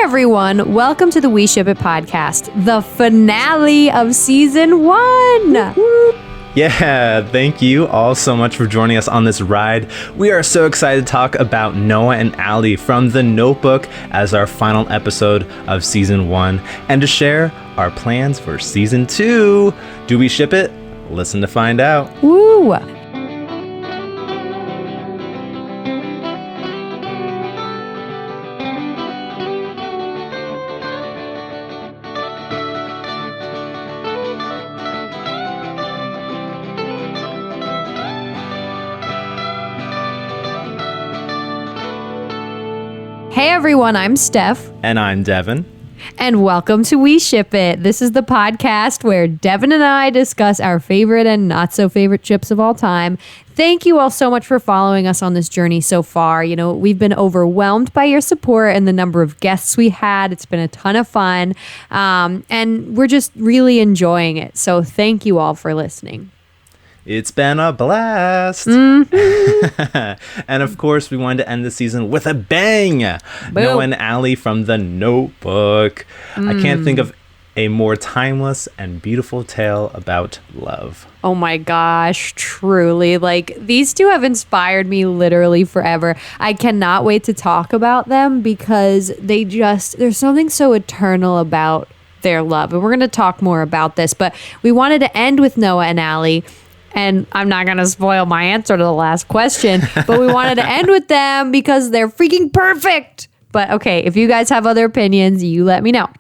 everyone, welcome to the We Ship It podcast, the finale of season 1. Yeah, thank you all so much for joining us on this ride. We are so excited to talk about Noah and Allie from The Notebook as our final episode of season 1 and to share our plans for season 2. Do we ship it? Listen to find out. Woo! Hey everyone, I'm Steph. And I'm Devin. And welcome to We Ship It. This is the podcast where Devin and I discuss our favorite and not so favorite ships of all time. Thank you all so much for following us on this journey so far. You know, we've been overwhelmed by your support and the number of guests we had. It's been a ton of fun. And we're just really enjoying it. So thank you all for listening. It's been a blast. Mm-hmm. And of course, we wanted to end the season with a bang. Boom. Noah and Allie from The Notebook. I can't think of a more timeless and beautiful tale about love. Oh my gosh, truly. Like, these two have inspired me literally forever. I cannot wait to talk about them because there's something so eternal about their love. And we're going to talk more about this, but we wanted to end with Noah and Allie. And I'm not going to spoil my answer to the last question, but we wanted to end with them because they're freaking perfect. But okay, if you guys have other opinions, you let me know.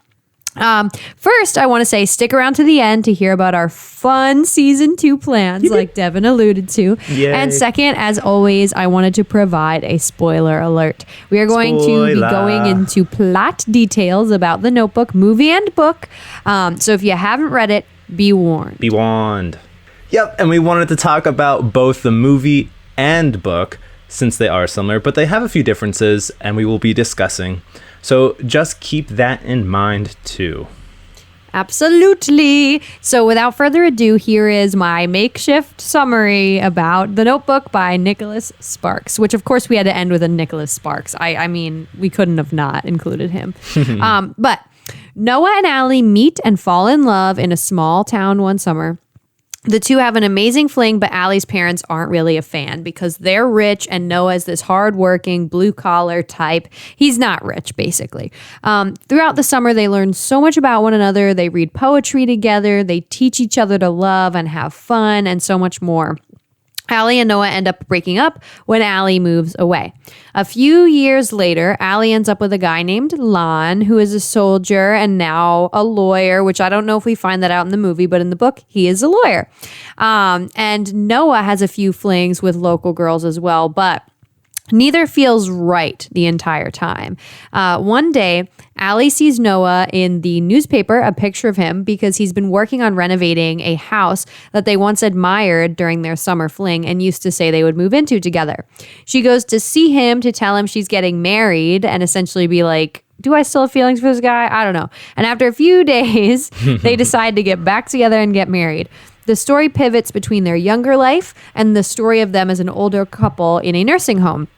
First, I want to say stick around to the end to hear about our fun season 2 plans, like Devin alluded to. Yay. And second, as always, I wanted to provide a spoiler alert. We are going to be going into plot details about The Notebook, movie and book. So if you haven't read it, be warned. Be warned. Yep, and we wanted to talk about both the movie and book since they are similar, but they have a few differences and we will be discussing. So just keep that in mind too. Absolutely. So without further ado, here is my makeshift summary about The Notebook by Nicholas Sparks, which of course we had to end with a Nicholas Sparks. I mean, we couldn't have not included him. But Noah and Allie meet and fall in love in a small town one summer. The two have an amazing fling, but Allie's parents aren't really a fan because they're rich and Noah's this hardworking, blue-collar type. He's not rich, basically. Throughout the summer, they learn so much about one another. They read poetry together. They teach each other to love and have fun and so much more. Allie and Noah end up breaking up when Allie moves away. A few years later, Allie ends up with a guy named Lon, who is a soldier and now a lawyer, which I don't know if we find that out in the movie, but in the book, he is a lawyer. And Noah has a few flings with local girls as well, but neither feels right the entire time. One day, Allie sees Noah in the newspaper, a picture of him, because he's been working on renovating a house that they once admired during their summer fling and used to say they would move into together. She goes to see him to tell him she's getting married and essentially be like, do I still have feelings for this guy? I don't know. And after a few days, they decide to get back together and get married. The story pivots between their younger life and the story of them as an older couple in a nursing home,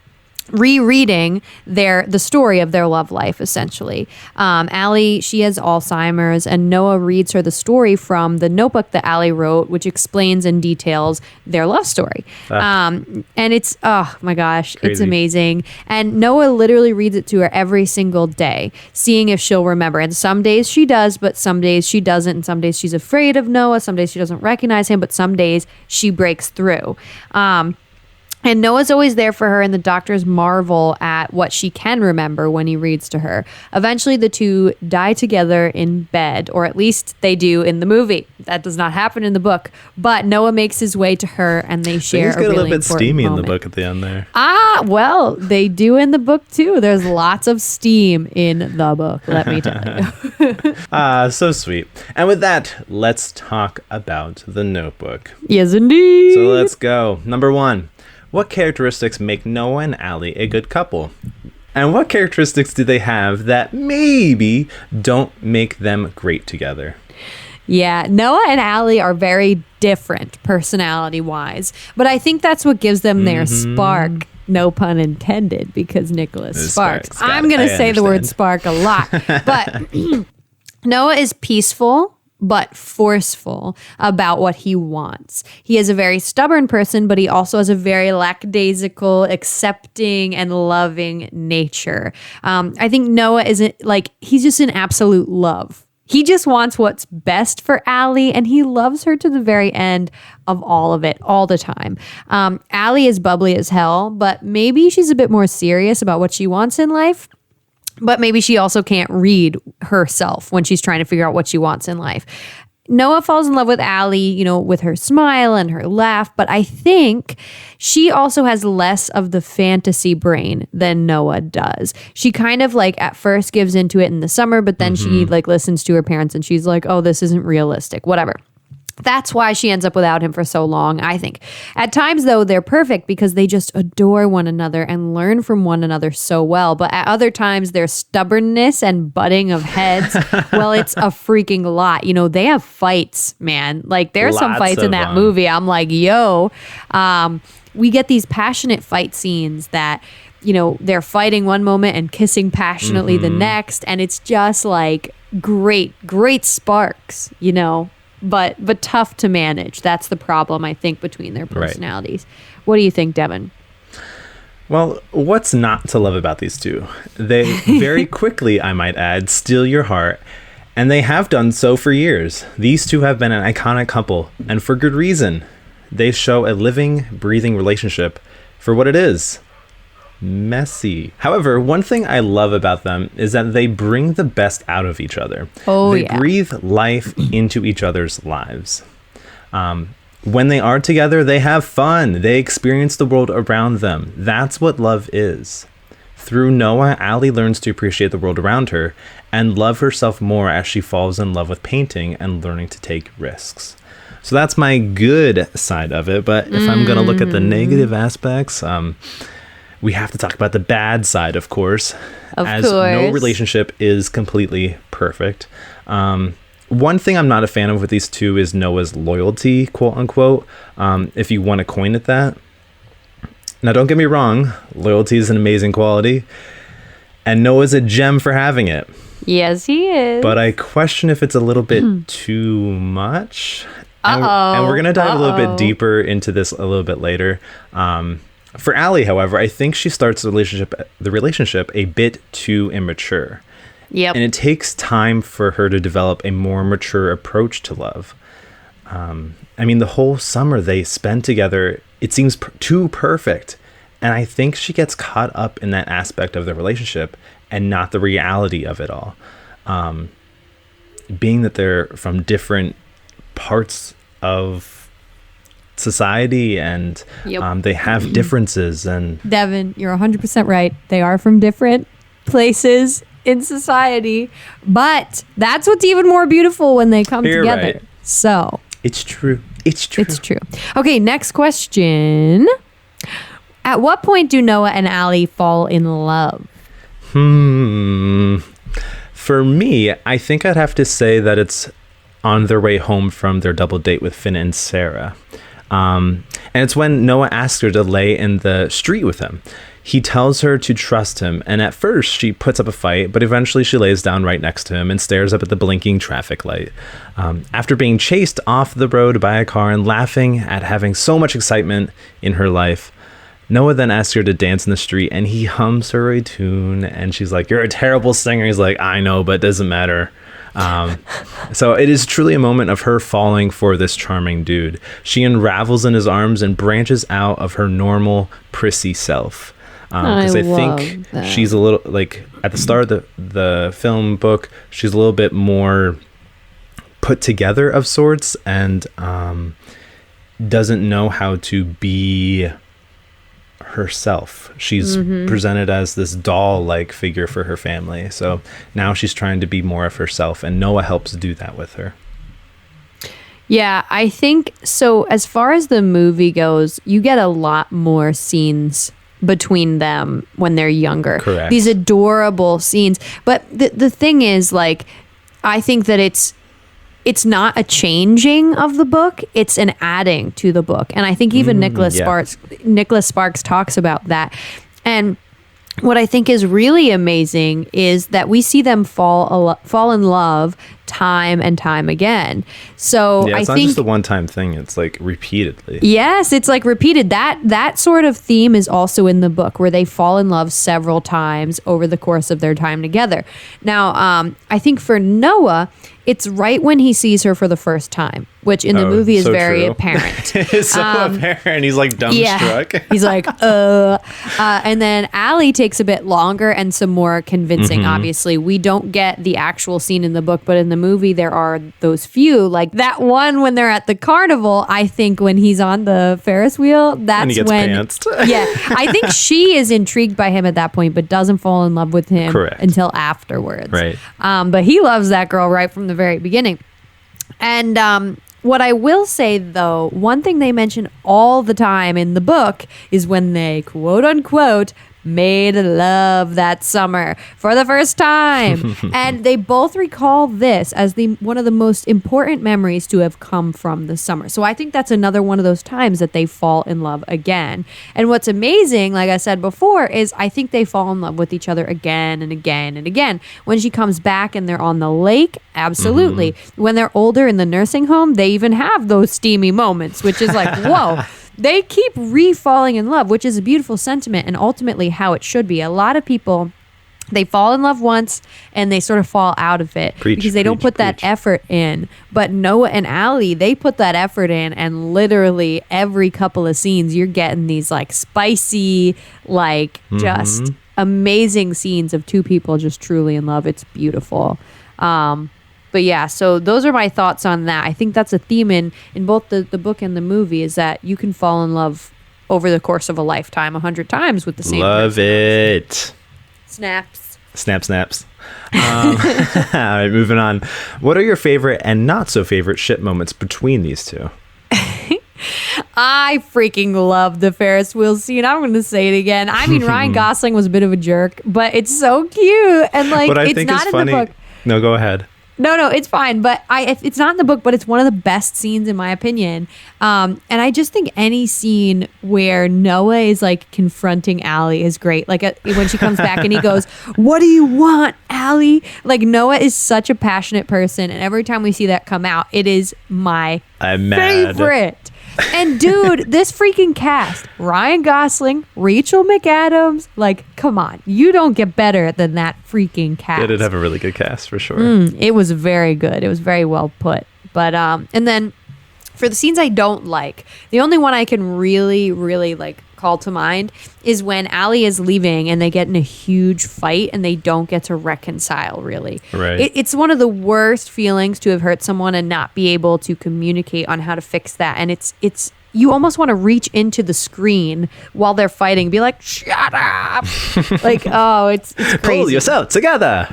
rereading the story of their love life, essentially. Allie, she has Alzheimer's, and Noah reads her the story from the notebook that Allie wrote, which explains and details their love story. And it's, oh my gosh, crazy. It's amazing. And Noah literally reads it to her every single day, seeing if she'll remember. And some days she does, but some days she doesn't. And some days she's afraid of Noah. Some days she doesn't recognize him, but some days she breaks through. And Noah's always there for her, and the doctors marvel at what she can remember when he reads to her. Eventually, the two die together in bed, or at least they do in the movie. That does not happen in the book. But Noah makes his way to her, and they share a really important moment. Things get a little bit steamy in the book at the end there. Well, they do in the book, too. There's lots of steam in the book, let me tell you. So sweet. And with that, let's talk about The Notebook. Yes, indeed. So let's go. Number 1. What characteristics make Noah and Allie a good couple? And what characteristics do they have that maybe don't make them great together? Yeah, Noah and Allie are very different personality-wise, but I think that's what gives them their spark. No pun intended, because Nicholas Sparks. I'm going to say the word spark a lot. But Noah is peaceful but forceful about what he wants. He is a very stubborn person, but he also has a very lackadaisical, accepting, and loving nature. I think Noah isn't he's just in absolute love. He just wants what's best for Allie, and he loves her to the very end of all of it, all the time. Allie is bubbly as hell, but maybe she's a bit more serious about what she wants in life. But maybe she also can't read herself when she's trying to figure out what she wants in life. Noah falls in love with Allie, with her smile and her laugh, but I think she also has less of the fantasy brain than Noah does. She kind of at first gives into it in the summer, but then she listens to her parents and she's like, oh, this isn't realistic, whatever. That's why she ends up without him for so long, I think. At times, though, they're perfect because they just adore one another and learn from one another so well. But at other times, their stubbornness and butting of heads, well, it's a freaking lot. They have fights, man. There's some fights in that movie. I'm like, yo. We get these passionate fight scenes that, they're fighting one moment and kissing passionately the next. And it's just great sparks, But tough to manage. That's the problem, I think, between their personalities. Right. What do you think, Devin? Well, what's not to love about these two? They very quickly, I might add, steal your heart, and they have done so for years. These two have been an iconic couple, and for good reason. They show a living, breathing relationship for what it is. Messy. However, one thing I love about them is that they bring the best out of each other. They breathe life into each other's lives. When they are together, they have fun. They experience the world around them. That's what love is. Through Noah, Allie learns to appreciate the world around her and love herself more as she falls in love with painting and learning to take risks. So that's my good side of it. But if I'm going to look at the negative aspects, we have to talk about the bad side, of course, no relationship is completely perfect. One thing I'm not a fan of with these two is Noah's loyalty, quote unquote, if you want to coin it that. Now, don't get me wrong, loyalty is an amazing quality, and Noah's a gem for having it. Yes, he is. But I question if it's a little bit too much. And we're going to dive a little bit deeper into this a little bit later. For Allie, however, I think she starts the relationship a bit too immature. Yep. And it takes time for her to develop a more mature approach to love. The whole summer they spend together, it seems too perfect. And I think she gets caught up in that aspect of the relationship and not the reality of it all. Being that they're from different parts of society and they have differences. And Devin, you're 100% right. They are from different places in society, but that's what's even more beautiful when they come together. Right. So it's true. Okay, next question. At what point do Noah and Allie fall in love? For me, I think I'd have to say that it's on their way home from their double date with Finn and Sarah. And it's when Noah asks her to lay in the street with him. He tells her to trust him, and at first she puts up a fight, but eventually she lays down right next to him and stares up at the blinking traffic light. After being chased off the road by a car and laughing at having so much excitement in her life, Noah then asks her to dance in the street, and he hums her a tune, and she's like, "You're a terrible singer." He's like, "I know, but it doesn't matter." So it is truly a moment of her falling for this charming dude. She unravels in his arms and branches out of her normal, prissy self. Because I think she's a little, at the start of the film book, she's a little bit more put together of sorts and doesn't know how to be herself. She's presented as this doll-like figure for her family. So now she's trying to be more of herself, and Noah helps do that with her. Yeah, I think so. As far as the movie goes, you get a lot more scenes between them when they're younger. Correct. These adorable scenes. But the thing is, I think that it's it's not a changing of the book, it's an adding to the book. And I think even Nicholas Sparks talks about that. And what I think is really amazing is that we see them fall in love time and time again. So yeah, it's I not think just the one-time thing, it's like repeatedly. Yes, it's like repeated. That sort of theme is also in the book, where they fall in love several times over the course of their time together. Now, I think for Noah, it's right when he sees her for the first time, which in the movie is so very true. apparent. It's so apparent. He's like dumbstruck. Yeah. He's like, and then Allie takes a bit longer and some more convincing, obviously. We don't get the actual scene in the book, but in the movie, there are those few. Like that one when they're at the carnival, I think when he's on the Ferris wheel, that's And he gets when... pantsed. Yeah. I think she is intrigued by him at that point, but doesn't fall in love with him until afterwards. Right. But he loves that girl right from the very beginning. And what I will say, though, one thing they mention all the time in the book is when they, quote unquote, made love that summer for the first time. And they both recall this as one of the most important memories to have come from the summer. So I think that's another one of those times that they fall in love again. And what's amazing, like I said before, is I think they fall in love with each other again and again and again. When she comes back and they're on the lake, absolutely. When they're older in the nursing home, they even have those steamy moments, which is like, whoa. They keep re-falling in love, which is a beautiful sentiment and ultimately how it should be. A lot of people, they fall in love once and they sort of fall out of it because they don't put that effort in. But Noah and Allie, they put that effort in, and literally every couple of scenes, you're getting these like spicy, like just amazing scenes of two people just truly in love. It's beautiful. But yeah, so those are my thoughts on that. I think that's a theme in both the book and the movie, is that you can fall in love over the course of a lifetime 100 times with the same Love person. it. Snaps. Snaps. All right, moving on. What are your favorite and not so favorite ship moments between these two? I freaking love the Ferris wheel scene. I'm going to say it again. I mean, Ryan Gosling was a bit of a jerk, but it's so cute. And like, what I it's think not is in funny, the book. No, go ahead. No, it's fine. But it's not in the book, but it's one of the best scenes in my opinion. And I just think any scene where Noah is like confronting Allie is great. Like when she comes back and he goes, "What do you want, Allie?" Like Noah is such a passionate person. And every time we see that come out, it is my favorite. And dude, this freaking cast, Ryan Gosling, Rachel McAdams, like, come on. You don't get better than that freaking cast. They did have a really good cast for sure. It was very good. It was very well put. But, and then for the scenes I don't like, the only one I can really, really like call to mind is when Allie is leaving and they get in a huge fight and they don't get to reconcile, really. Right. It's one of the worst feelings to have hurt someone and not be able to communicate on how to fix that. And it's you almost want to reach into the screen while they're fighting, be like, "Shut up!" Like, oh, it's crazy. Pull yourself together.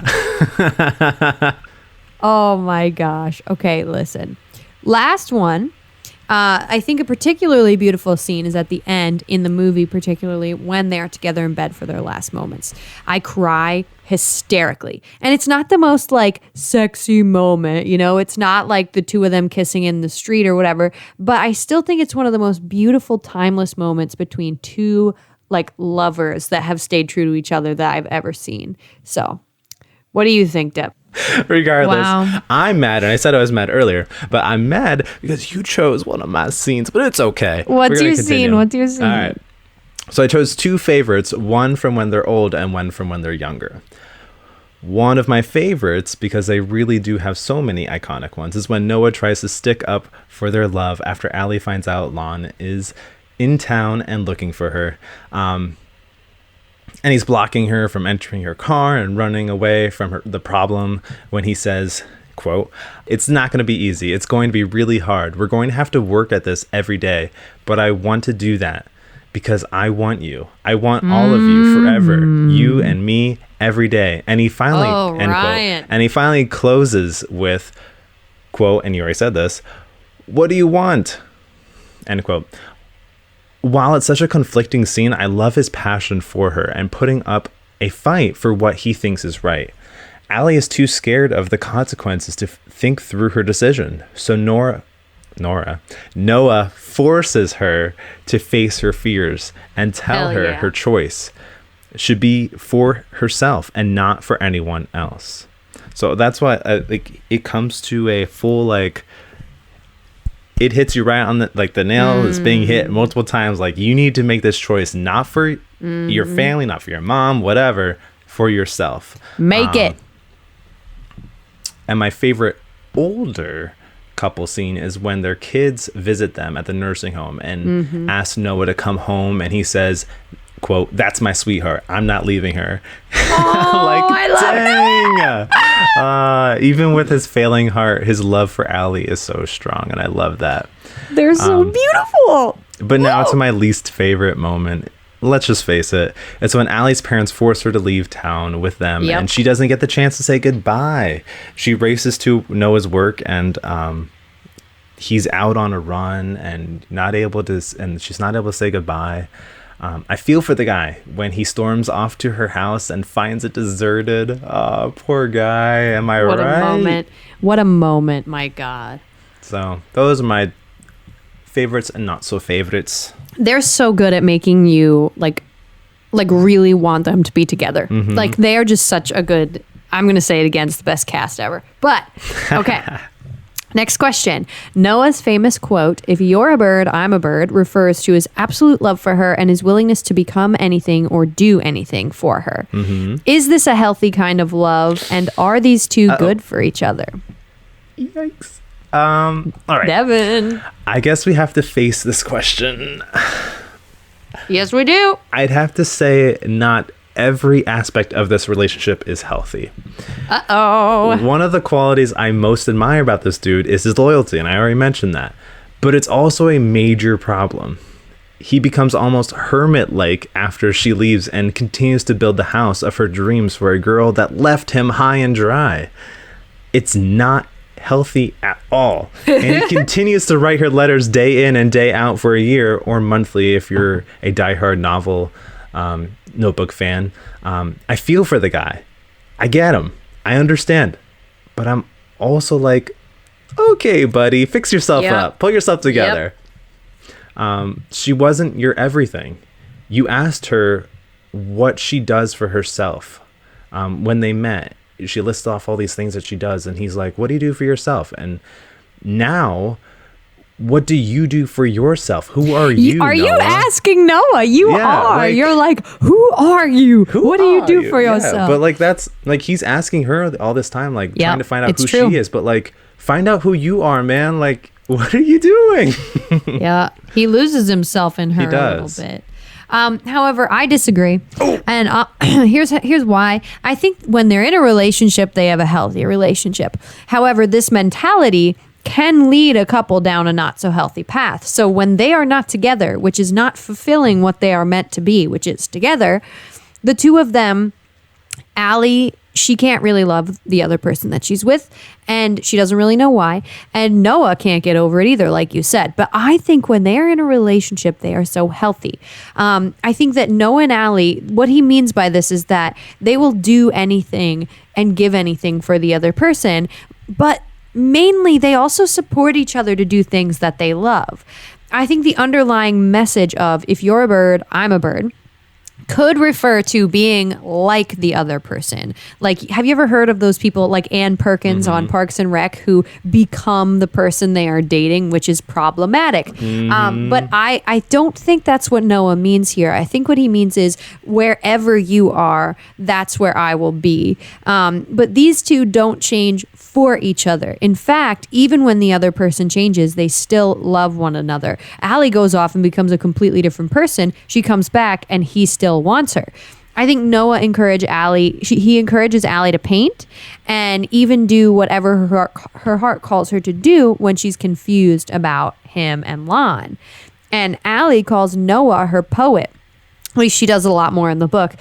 Oh my gosh. Okay, listen. Last one. I think a particularly beautiful scene is at the end in the movie, particularly when they're together in bed for their last moments. I cry hysterically. And it's not the most like sexy moment, you know, it's not like the two of them kissing in the street or whatever, but I still think it's one of the most beautiful, timeless moments between two like lovers that have stayed true to each other that I've ever seen. So what do you think, Deb? Regardless, Wow. I'm mad, and I said I was mad earlier, but I'm mad because you chose one of my scenes, but it's okay. What's your scene? What's your scene? All right. So I chose two favorites, one from when they're old and one from when they're younger. One of my favorites, because they really do have so many iconic ones, is when Noah tries to stick up for their love after Allie finds out Lon is in town and looking for her. And he's blocking her from entering her car and running away from the problem when he says, quote, "It's not going to be easy. It's going to be really hard. We're going to have to work at this every day. But I want to do that because I want you. I want all of you forever. You and me every day." And he finally, end quote, and he finally closes with, quote, and you already said this, "What do you want?" End quote. While it's such a conflicting scene, I love his passion for her and putting up a fight for what he thinks is right. Allie is too scared of the consequences to think through her decision. So Noah forces her to face her fears and tell her her choice should be for herself and not for anyone else. So that's why it comes to a full like, it hits you right on the nail is being hit multiple times. Like, you need to make this choice not for your family, not for your mom, whatever, for yourself. Make it. And my favorite older couple scene is when their kids visit them at the nursing home and ask Noah to come home, and he says, quote, "That's my sweetheart. I'm not leaving her." Oh, like, I love dang. Even with his failing heart, his love for Allie is so strong, and I love that. They're so beautiful. But now to my least favorite moment. Let's just face it. It's when Allie's parents force her to leave town with them, and she doesn't get the chance to say goodbye. She races to Noah's work, and he's out on a run and she's not able to say goodbye. I feel for the guy when he storms off to her house and finds it deserted. Oh, poor guy. Am I right? What a moment. What a moment, my God. So those are my favorites and not so favorites. They're so good at making you like really want them to be together. Like, they are just such a good, I'm going to say it again, it's the best cast ever. But, okay. Next question. Noah's famous quote, "If you're a bird, I'm a bird," refers to his absolute love for her and his willingness to become anything or do anything for her. Is this a healthy kind of love, and are these two good for each other? Yikes. All right. Devin. I guess we have to face this question. Yes, we do. I'd have to say not every aspect of this relationship is healthy. Uh-oh. One of the qualities I most admire about this dude is his loyalty, and I already mentioned that. But it's also a major problem. He becomes almost hermit-like after she leaves and continues to build the house of her dreams for a girl that left him high and dry. It's not healthy at all. And he continues to write her letters day in and day out for a year, or monthly if you're a diehard novel Notebook fan. I feel for the guy. I get him. I understand. But I'm also like, okay, buddy, fix yourself up. Pull yourself together. She wasn't your everything. You asked her what she does for herself. When they met, she lists off all these things that she does, and he's like, what do you do for yourself? And now, what do you do for yourself? Who are you, Are Noah? you asking Noah? You are. Like, you're like, who are you? What do you do for yourself? Yeah, but like, that's like, he's asking her all this time, like trying to find out who true. she is, but like, find out who you are, man. Like, what are you doing? Yeah, he loses himself in her a little bit. However, I disagree. And here's why. I think when they're in a relationship, they have a healthy relationship. However, this mentality can lead a couple down a not so healthy path. So when they are not together, which is not fulfilling what they are meant to be, which is together, the two of them, Allie, she can't really love the other person that she's with, and she doesn't really know why. And Noah can't get over it either, like you said. But I think when they are in a relationship, they are so healthy. I think that Noah and Allie, what he means by this is that they will do anything and give anything for the other person, but mainly they also support each other to do things that they love. I think the underlying message of if you're a bird, I'm a bird could refer to being like the other person. Like, have you ever heard of those people like Ann Perkins on Parks and Rec who become the person they are dating, which is problematic. But I don't think that's what Noah means here. I think what he means is wherever you are, that's where I will be. But these two don't change for each other. In fact, even when the other person changes, they still love one another. Allie goes off and becomes a completely different person. She comes back and he still wants her. I think Noah encourages Allie. He encourages Allie to paint and even do whatever her heart calls her to do when she's confused about him and Lon. And Allie calls Noah her poet. At least she does a lot more in the book.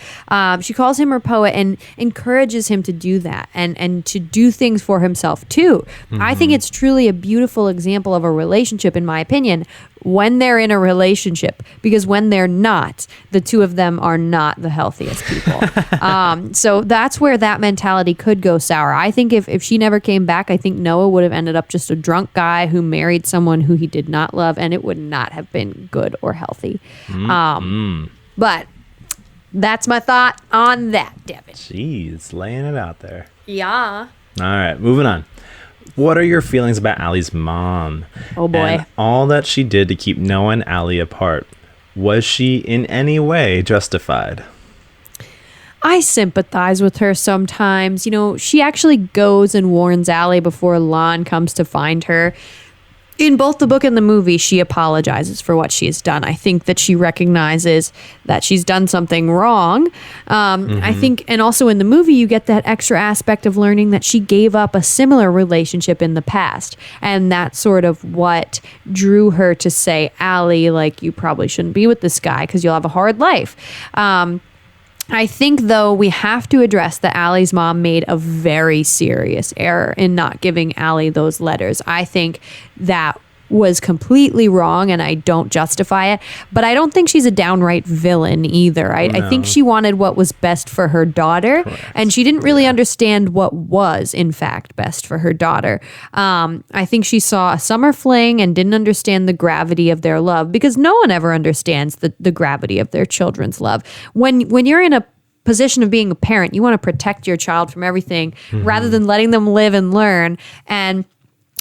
She calls him her poet and encourages him to do that and to do things for himself too. I think it's truly a beautiful example of a relationship, in my opinion, when they're in a relationship, because when they're not, the two of them are not the healthiest people. So that's where that mentality could go sour. I think if she never came back, I think Noah would have ended up just a drunk guy who married someone who he did not love, and it would not have been good or healthy. But that's my thought on that, Devin. Jeez, laying it out there. Yeah. All right, moving on. What are your feelings about Allie's mom? Oh, boy. And all that she did to keep Noah and Allie apart. Was she in any way justified? I sympathize with her sometimes. You know, she actually goes and warns Allie before Lon comes to find her. In both the book and the movie, she apologizes for what she has done. I think that she recognizes that she's done something wrong. I think, and also in the movie, you get that extra aspect of learning that she gave up a similar relationship in the past. And that's sort of what drew her to say, Allie, like, you probably shouldn't be with this guy because you'll have a hard life. I think, though, we have to address that Allie's mom made a very serious error in not giving Allie those letters. I think that was completely wrong, and I don't justify it. But I don't think she's a downright villain either. I think she wanted what was best for her daughter, and she didn't really understand what was, in fact, best for her daughter. I think she saw a summer fling and didn't understand the gravity of their love, because no one ever understands the gravity of their children's love. When you're in a position of being a parent, you want to protect your child from everything rather than letting them live and learn. And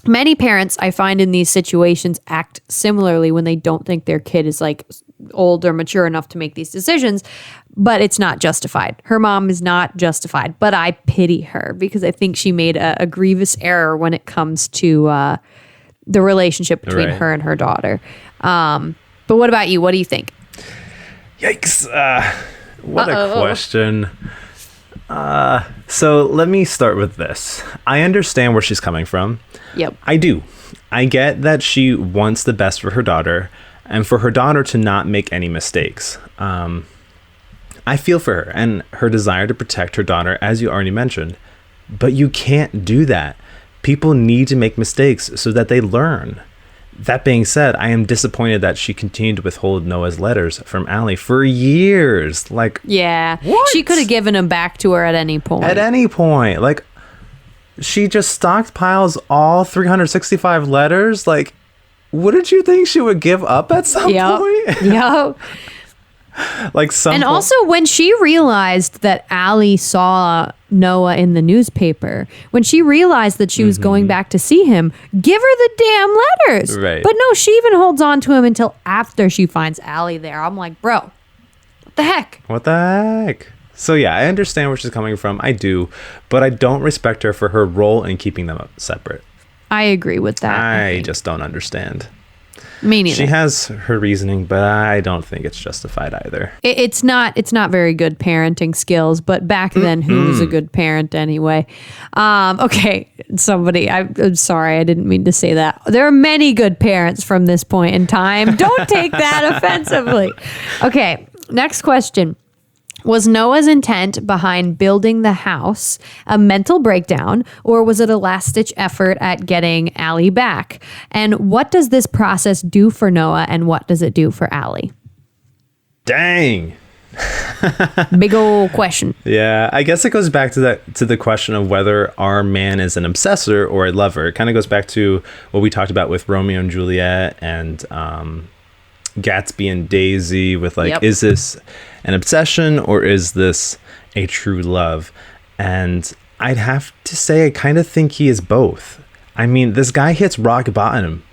many parents, I find, in these situations act similarly when they don't think their kid is like old or mature enough to make these decisions, but it's not justified. Her mom is not justified, but I pity her because I think she made a grievous error when it comes to the relationship between her and her daughter. But what about you? What do you think? Yikes. What a question. So let me start with this. I understand where she's coming from. Yep. I do. I get that she wants the best for her daughter and for her daughter to not make any mistakes. I feel for her and her desire to protect her daughter, as you already mentioned. But you can't do that. People need to make mistakes so that they learn. That being said, I am disappointed that she continued to withhold Noah's letters from Allie for years. Like, yeah, what? She could have given them back to her at any point. At any point. Like, she just stockpiles all 365 letters. Like, wouldn't you think she would give up at some point? Yep. Like some. And also, when she realized that Allie saw Noah in the newspaper, when she realized that she was going back to see him, give her the damn letters. Right. But no, she even holds on to him until after she finds Allie there. I'm like, bro, what the heck? What the heck? So yeah, I understand where she's coming from. I do, but I don't respect her for her role in keeping them separate. I agree with that. I just don't understand. Me neither. She has her reasoning, but I don't think it's justified either. It's not very good parenting skills, but back then, who was a good parent anyway? Okay, I'm sorry, I didn't mean to say that. There are many good parents from this point in time. Don't take that offensively. Okay, next question. Was Noah's intent behind building the house a mental breakdown, or was it a last-ditch effort at getting Allie back? And what does this process do for Noah, and what does it do for Allie? Dang. Big old question. Yeah, I guess it goes back to the question of whether our man is an obsessor or a lover. It kind of goes back to what we talked about with Romeo and Juliet and Gatsby and Daisy with is this an obsession or is this a true love? And I'd have to say I kind of think he is both. I mean, this guy hits rock bottom.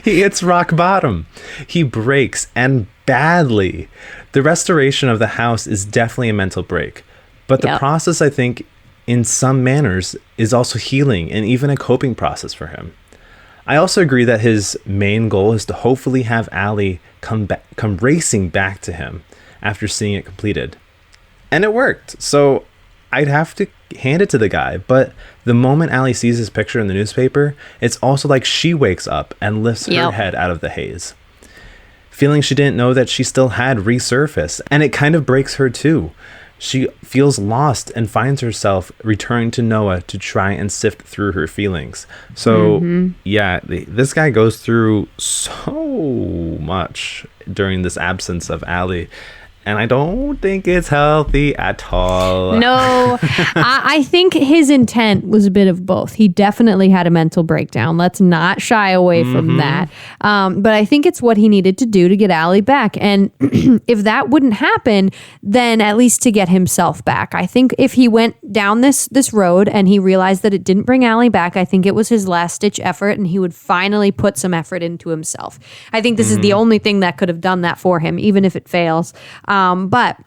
He hits rock bottom. He breaks, and badly. The restoration of the house is definitely a mental break. But the process, I think, in some manners, is also healing and even a coping process for him. I also agree that his main goal is to hopefully have Allie come racing back to him after seeing it completed. And it worked. So I'd have to hand it to the guy. But the moment Allie sees his picture in the newspaper, it's also like she wakes up and lifts her head out of the haze. feeling she didn't know that she still had resurfaced. And it kind of breaks her too. She feels lost and finds herself returning to Noah to try and sift through her feelings. So, yeah, this guy goes through so much during this absence of Allie. And I don't think it's healthy at all. No, I think his intent was a bit of both. He definitely had a mental breakdown. Let's not shy away from that. But I think it's what he needed to do to get Allie back. And if that wouldn't happen, then at least to get himself back. I think if he went down this road and he realized that it didn't bring Allie back, I think it was his last ditch effort and he would finally put some effort into himself. I think this is the only thing that could have done that for him, even if it fails. But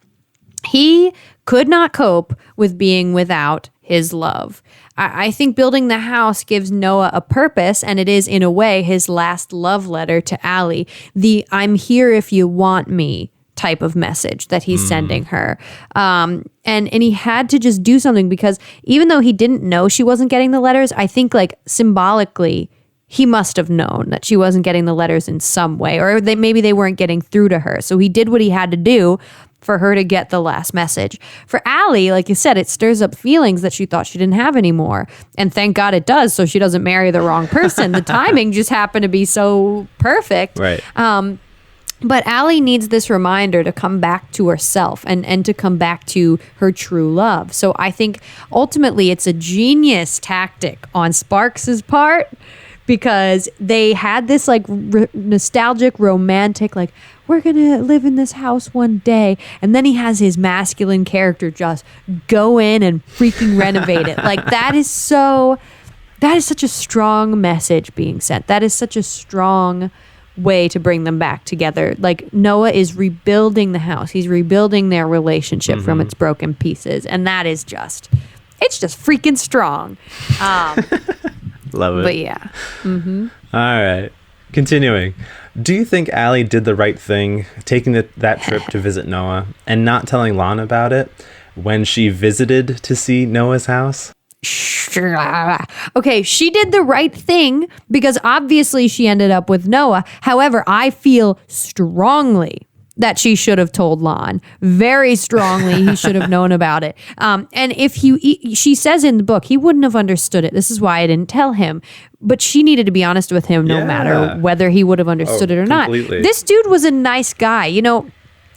he could not cope with being without his love. I think building the house gives Noah a purpose, and it is, in a way, his last love letter to Allie. The "I'm here if you want me" type of message that he's sending her. And he had to just do something, because even though he didn't know she wasn't getting the letters, I think like symbolically, he must have known that she wasn't getting the letters in some way, or maybe they weren't getting through to her. So he did what he had to do for her to get the last message. For Allie, like you said, it stirs up feelings that she thought she didn't have anymore. And thank God it does, so she doesn't marry the wrong person. The timing just happened to be so perfect. Right. But Allie needs this reminder to come back to herself and to come back to her true love. So I think ultimately it's a genius tactic on Sparks's part, because they had this like nostalgic, romantic, like, we're going to live in this house one day. And then he has his masculine character just go in and freaking renovate it. Like that is such a strong message being sent. That is such a strong way to bring them back together. Like Noah is rebuilding the house. He's rebuilding their relationship from its broken pieces. And that is it's just freaking strong. Love it. But yeah. All right. Continuing. Do you think Allie did the right thing taking that trip to visit Noah and not telling Lon about it when she visited to see Noah's house? Okay, she did the right thing because obviously she ended up with Noah. However, I feel strongly that she should have told Lon. Very strongly, he should have known about it. And if she says in the book, he wouldn't have understood it. This is why I didn't tell him. But she needed to be honest with him no matter whether he would have understood it or completely. not. This dude was a nice guy. You know,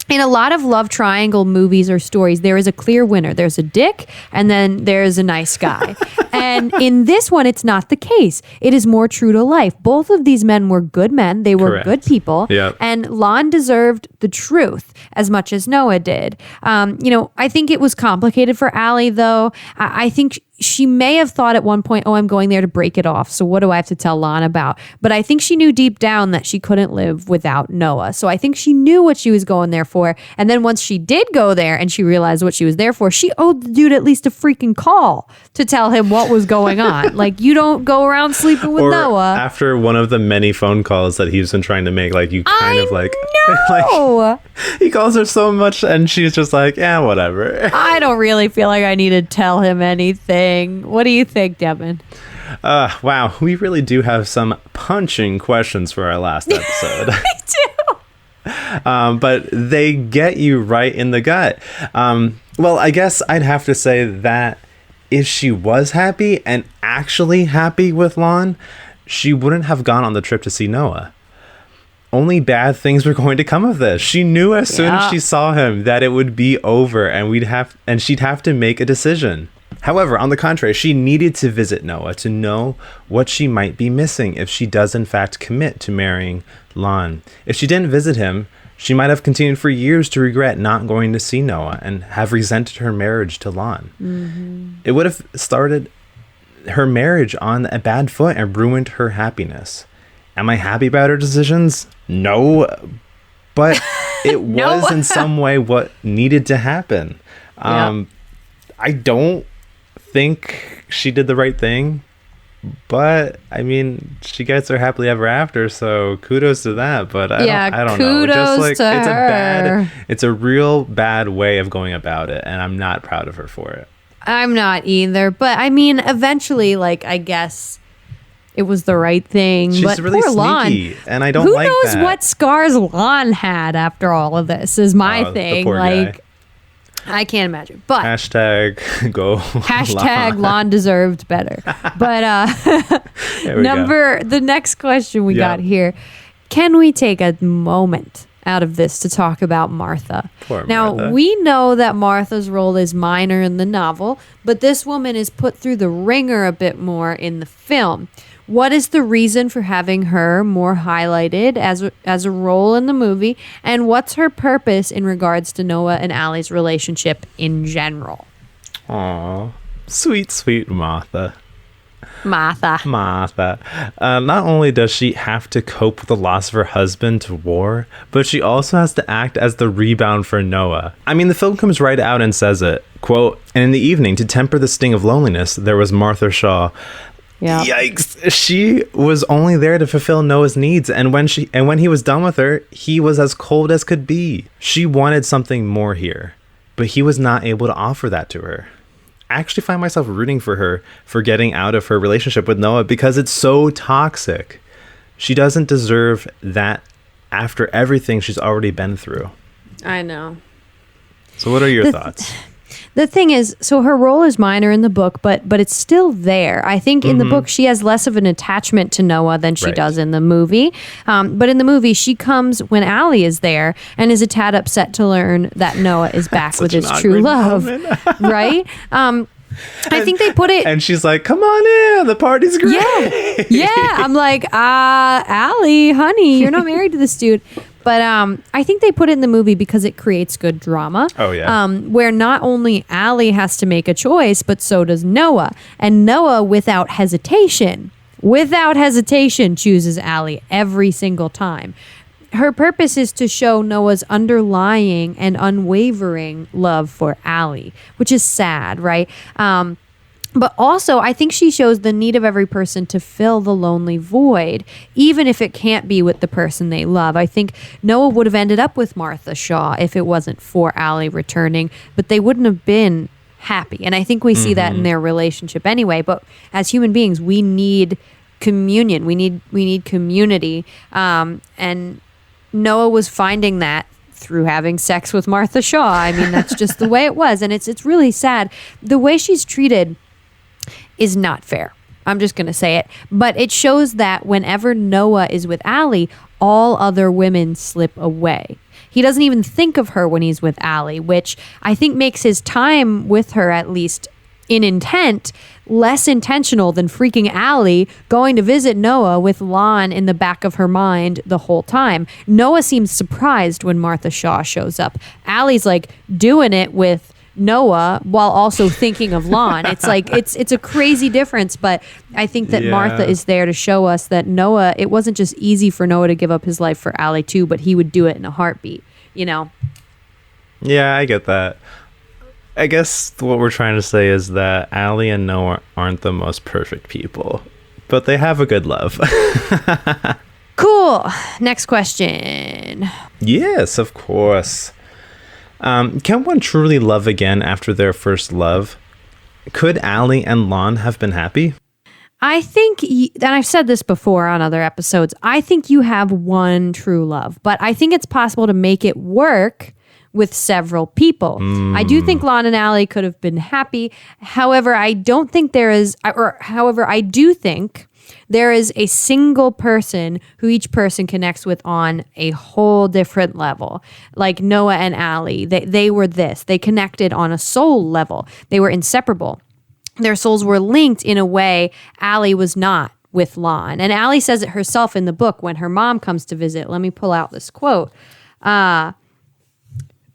in a lot of love triangle movies or stories, there is a clear winner. There's a dick, and then there's a nice guy. And in this one, it's not the case. It is more true to life. Both of these men were good men. They were good people. Yep. And Lon deserved the truth as much as Noah did. I think it was complicated for Allie, though. I think she may have thought at one point, oh, I'm going there to break it off. So what do I have to tell Lon about? But I think she knew deep down that she couldn't live without Noah. So I think she knew what she was going there for. And then once she did go there and she realized what she was there for, she owed the dude at least a freaking call to tell him what was going on. Like, you don't go around sleeping with Noah. After one of the many phone calls that he's been trying to make, like, you kind of like, like, he calls her so much and she's just like, yeah, whatever. I don't really feel like I need to tell him anything. What do you think, Devin? Wow, we really do have some punching questions for our last episode. Me too. But they get you right in the gut. Well, I guess I'd have to say that if she was happy and actually happy with Lon, she wouldn't have gone on the trip to see Noah. Only bad things were going to come of this. She knew as soon as she saw him that it would be over and she'd have to make a decision. However, on the contrary, she needed to visit Noah to know what she might be missing if she does in fact commit to marrying Lon. If she didn't visit him, she might have continued for years to regret not going to see Noah and have resented her marriage to Lon. Mm-hmm. It would have started her marriage on a bad foot and ruined her happiness. Am I happy about her decisions? No, but it was in some way what needed to happen. I don't think she did the right thing, but I mean, she gets her happily ever after, so kudos to that. But I don't know. Just like it's a real bad way of going about it, and I'm not proud of her for it. I'm not either, but I mean, eventually, like, I guess it was the right thing. She's but really poor sneaky, Lon, and I don't who like knows that. what scars Lon had after all of this is my The thing. poor Like, guy. I can't imagine. But Hashtag go. hashtag Lon deserved better. But There we go. the next question we Yeah. got here. Can we take a moment out of this to talk about Martha? Poor Now, Martha. we know that Martha's role is minor in the novel, but this woman is put through the ringer a bit more in the film. What is the reason for having her more highlighted as a role in the movie? And what's her purpose in regards to Noah and Allie's relationship in general? Aw, sweet, sweet Martha. Martha. Not only does she have to cope with the loss of her husband to war, but she also has to act as the rebound for Noah. I mean, the film comes right out and says it. Quote, "And in the evening, to temper the sting of loneliness, there was Martha Shaw." Yeah. Yikes. She was only there to fulfill Noah's needs, and when he was done with her, he was as cold as could be. She wanted something more here, but he was not able to offer that to her. I actually find myself rooting for her for getting out of her relationship with Noah because it's so toxic. She doesn't deserve that after everything she's already been through. I know. So what are your thoughts? The thing is, so her role is minor in the book, but it's still there. I think in the book she has less of an attachment to Noah than she Right. does in the movie. But in the movie, she comes when Allie is there and is a tad upset to learn that Noah is back with Such his an true awkward love, moment. right? I think they put it. And she's like, "Come on in, the party's great." Yeah, yeah. I'm like, Allie, honey, you're not married to this dude. But I think they put it in the movie because it creates good drama. Oh, yeah. Where not only Allie has to make a choice, but so does Noah. And Noah, without hesitation, chooses Allie every single time. Her purpose is to show Noah's underlying and unwavering love for Allie, which is sad, right? But also, I think she shows the need of every person to fill the lonely void, even if it can't be with the person they love. I think Noah would have ended up with Martha Shaw if it wasn't for Allie returning, but they wouldn't have been happy. And I think we see that in their relationship anyway. But as human beings, we need communion. We need community. And Noah was finding that through having sex with Martha Shaw. I mean, that's just the way it was. And it's really sad. The way she's treated is not fair. I'm just going to say it. But it shows that whenever Noah is with Allie, all other women slip away. He doesn't even think of her when he's with Allie, which I think makes his time with her, at least in intent, less intentional than freaking Allie going to visit Noah with Lon in the back of her mind the whole time. Noah seems surprised when Martha Shaw shows up. Allie's like doing it with Noah while also thinking of Lon. It's like it's a crazy difference, but I think that Martha is there to show us that Noah, it wasn't just easy for Noah to give up his life for Allie too, but he would do it in a heartbeat, you know? Yeah, I get that. I guess what we're trying to say is that Allie and Noah aren't the most perfect people, but they have a good love. Cool. Next question. Yes, of course. Can one truly love again after their first love? Could Allie and Lon have been happy? I think, and I've said this before on other episodes, I think you have one true love, but I think it's possible to make it work with several people. I do think Lon and Allie could have been happy. However, I do think there is a single person who each person connects with on a whole different level. Like Noah and Allie, they were this. They connected on a soul level. They were inseparable. Their souls were linked in a way Allie was not with Lon. And Allie says it herself in the book when her mom comes to visit. Let me pull out this quote.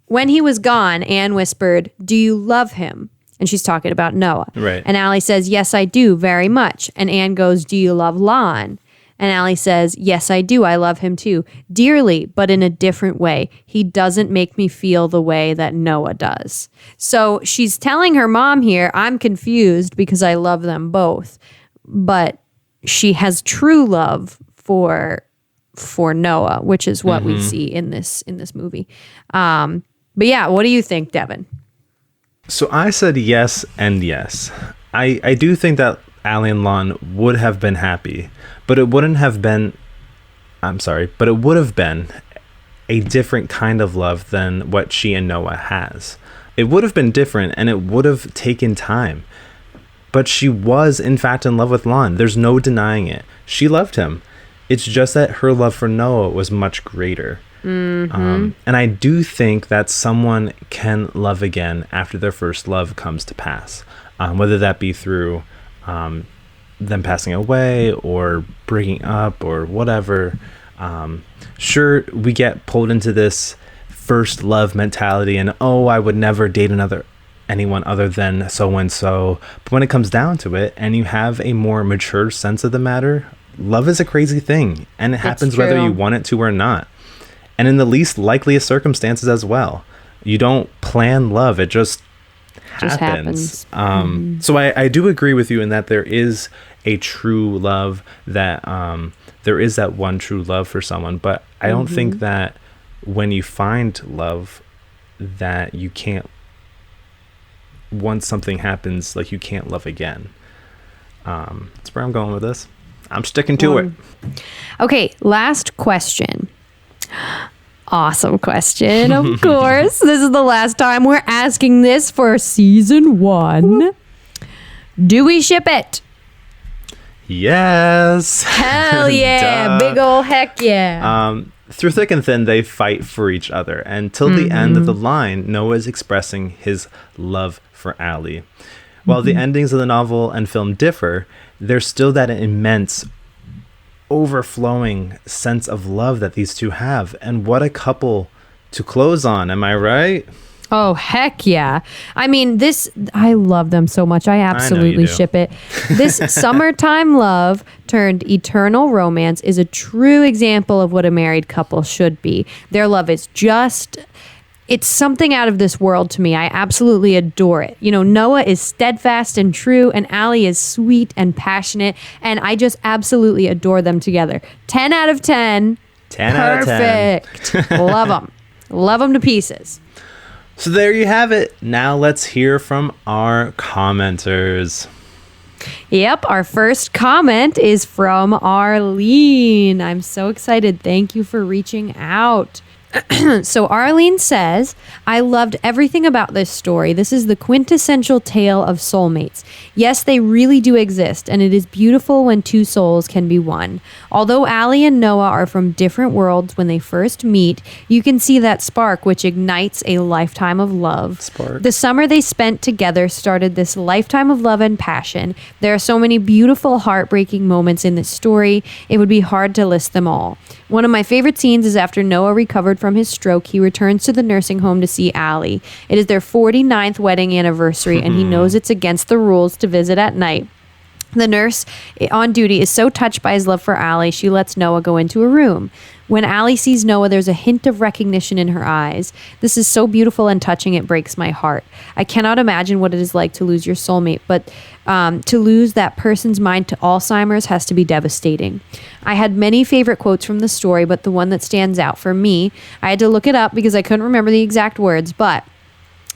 When he was gone, Anne whispered, "Do you love him?" And she's talking about Noah. Right. And Allie says, "Yes, I do, very much." And Anne goes, "Do you love Lon?" And Allie says, "Yes, I do. I love him too. Dearly, but in a different way. He doesn't make me feel the way that Noah does." So she's telling her mom here, I'm confused because I love them both. But she has true love for Noah, which is what we see in this movie. But yeah, what do you think, Devin? So I said yes and yes. I do think that Allie and Lon would have been happy, but it wouldn't have been, but it would have been a different kind of love than what she and Noah has. It would have been different, and it would have taken time. But she was, in fact, in love with Lon. There's no denying it. She loved him. It's just that her love for Noah was much greater. And I do think that someone can love again after their first love comes to pass, whether that be through them passing away or breaking up or whatever. Sure, we get pulled into this first love mentality and, oh, I would never date anyone other than so and so. But when it comes down to it and you have a more mature sense of the matter, love is a crazy thing, and it happens whether you want it to or not, and in the least likeliest circumstances as well. You don't plan love, it just happens. So I do agree with you in that there is a true love, that there is that one true love for someone, but I don't think that when you find love that you can't, once something happens, like, you can't love again. That's where I'm going with this. I'm sticking to it. Okay, last question. Awesome question, of course. This is the last time we're asking this for season 1. Do we ship it? Yes. Hell yeah. Big ol' heck yeah. Through thick and thin, they fight for each other. And till the end of the line, Noah is expressing his love for Allie. While the endings of the novel and film differ, there's still that immense, overflowing sense of love that these two have. And what a couple to close on, am I right? Oh, heck yeah. I mean, I love them so much. I absolutely ship it. This summertime love turned eternal romance is a true example of what a married couple should be. Their love is it's something out of this world to me. I absolutely adore it. You know, Noah is steadfast and true, and Allie is sweet and passionate, and I just absolutely adore them together. 10 out of 10. 10 out of 10. Perfect. Love them. Love them to pieces. So there you have it. Now let's hear from our commenters. Yep, our first comment is from Arlene. I'm so excited. Thank you for reaching out. So Arlene says, I loved everything about this story. This is the quintessential tale of soulmates. Yes, they really do exist, and it is beautiful when two souls can be one. Although Allie and Noah are from different worlds when they first meet, you can see that spark which ignites a lifetime of love. Spark. The summer they spent together started this lifetime of love and passion. There are so many beautiful, heartbreaking moments in this story. It would be hard to list them all. One of my favorite scenes is after Noah recovered from his stroke, he returns to the nursing home to see Allie. It is their 49th wedding anniversary, and he knows it's against the rules to visit at night. The nurse on duty is so touched by his love for Allie, she lets Noah go into a room. When Allie sees Noah, there's a hint of recognition in her eyes. This is so beautiful and touching, it breaks my heart. I cannot imagine what it is like to lose your soulmate, but to lose that person's mind to Alzheimer's has to be devastating. I had many favorite quotes from the story, but the one that stands out for me, I had to look it up because I couldn't remember the exact words, but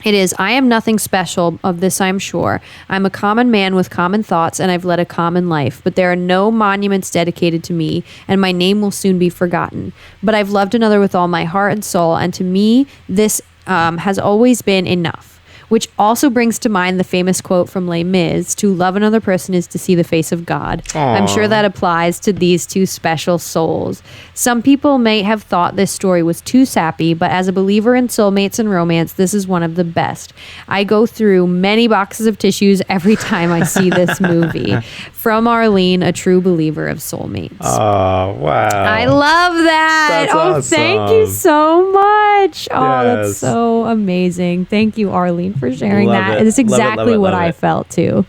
it is, I am nothing special, of this I'm sure. I'm a common man with common thoughts, and I've led a common life. But there are no monuments dedicated to me, and my name will soon be forgotten. But I've loved another with all my heart and soul, and to me, this has always been enough. Which also brings to mind the famous quote from Les Mis, to love another person is to see the face of God. Aww. I'm sure that applies to these two special souls. Some people may have thought this story was too sappy, but as a believer in soulmates and romance, this is one of the best. I go through many boxes of tissues every time I see this movie. From Arlene, a true believer of soulmates. Oh, wow. I love that. That's awesome. Thank you so much. Oh, Yes. that's so amazing. Thank you, Arlene, for sharing Love that. it. It's exactly Love it, what love I it. felt too.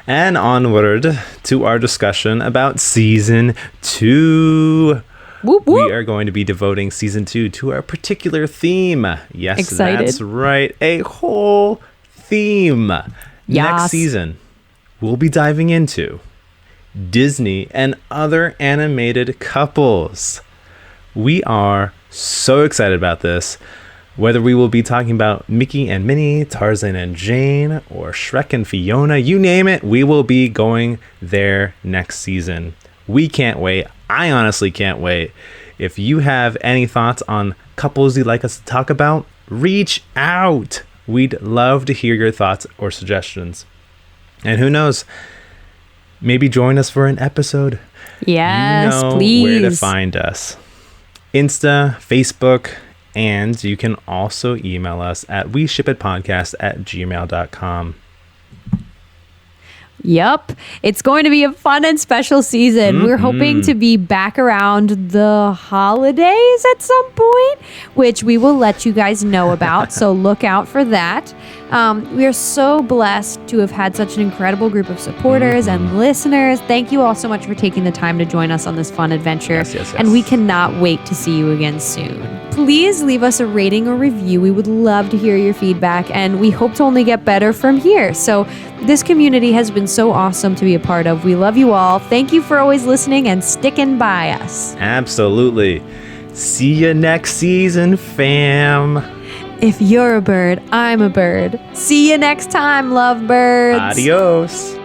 And onward to our discussion about season 2. Whoop, whoop. We are going to be devoting season 2 to a particular theme. Yes, Excited. that's right. A whole theme. Next Yas. season, we'll be diving into Disney and other animated couples. We are so excited about this. Whether we will be talking about Mickey and Minnie, Tarzan and Jane, or Shrek and Fiona, you name it, we will be going there next season. We can't wait. I honestly can't wait. If you have any thoughts on couples you'd like us to talk about, reach out. We'd love to hear your thoughts or suggestions. And who knows, maybe join us for an episode. Yes, you know please. Where to find us. Insta, Facebook, and you can also email us at weshipitpodcast@gmail.com. Yep. It's going to be a fun and special season. We're hoping to be back around the holidays at some point, which we will let you guys know about. So look out for that. We are so blessed to have had such an incredible group of supporters and listeners. Thank you all so much for taking the time to join us on this fun adventure. Yes. And we cannot wait to see you again soon. Please leave us a rating or review. We would love to hear your feedback, and we hope to only get better from here. So this community has been so awesome to be a part of. We love you all. Thank you for always listening and sticking by us. Absolutely. See you next season, fam. If you're a bird, I'm a bird. See you next time, lovebirds. Adios.